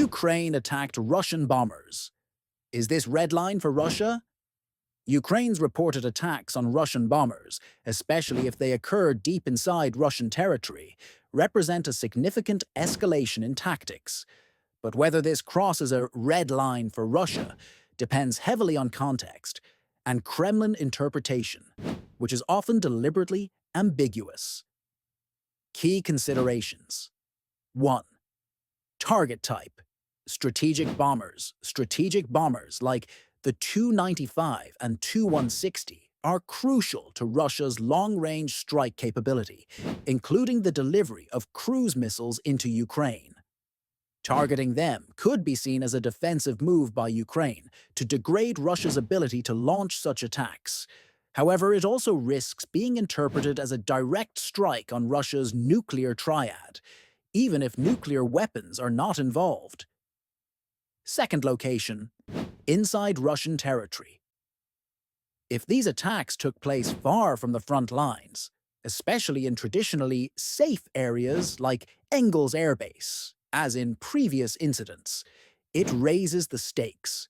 Ukraine attacked Russian bombers. Is this red line for Russia? Ukraine's reported attacks on Russian bombers, especially if they occur deep inside Russian territory, represent a significant escalation in tactics. But whether this crosses a red line for Russia depends heavily on context and Kremlin interpretation, which is often deliberately ambiguous. Key considerations. 1. Target type. Strategic bombers. Strategic bombers like the Tu-95 and Tu-160 are crucial to Russia's long-range strike capability, including the delivery of cruise missiles into Ukraine. Targeting them could be seen as a defensive move by Ukraine to degrade Russia's ability to launch such attacks. However, it also risks being interpreted as a direct strike on Russia's nuclear triad, even if nuclear weapons are not involved. Second location, inside Russian territory. If these attacks took place far from the front lines, especially in traditionally safe areas like Engels Air Base, as in previous incidents, it raises the stakes.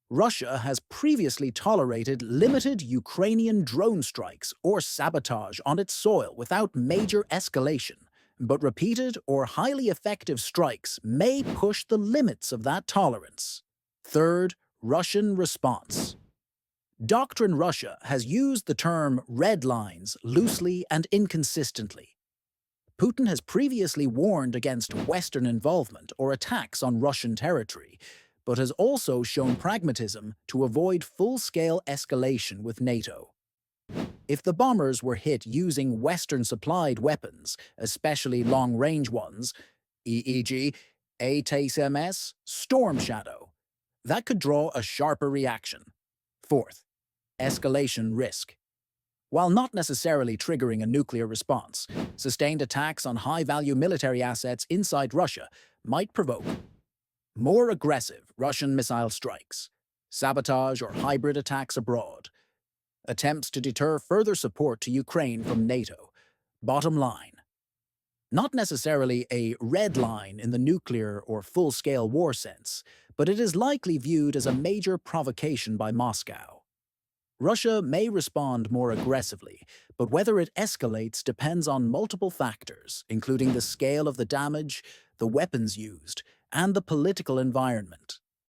Russia has previously tolerated limited Ukrainian drone strikes or sabotage on its soil without major escalation, but repeated or highly effective strikes may push the limits of that tolerance. Third, Russian response. Doctrine Russia has used the term red lines loosely and inconsistently. Putin has previously warned against Western involvement or attacks on Russian territory, but has also shown pragmatism to avoid full-scale escalation with NATO. If the bombers were hit using Western-supplied weapons, especially long-range ones, e.g., ATACMS, Storm Shadow, that could draw a sharper reaction. Fourth, escalation risk. While not necessarily triggering a nuclear response, sustained attacks on high-value military assets inside Russia might provoke more aggressive Russian missile strikes, sabotage or hybrid attacks abroad, attempts to deter further support to Ukraine from NATO. Bottom line, not necessarily a red line in the nuclear or full-scale war sense, but it is likely viewed as a major provocation by Moscow. Russia may respond more aggressively, but whether it escalates depends on multiple factors, including the scale of the damage, the weapons used, and the political environment.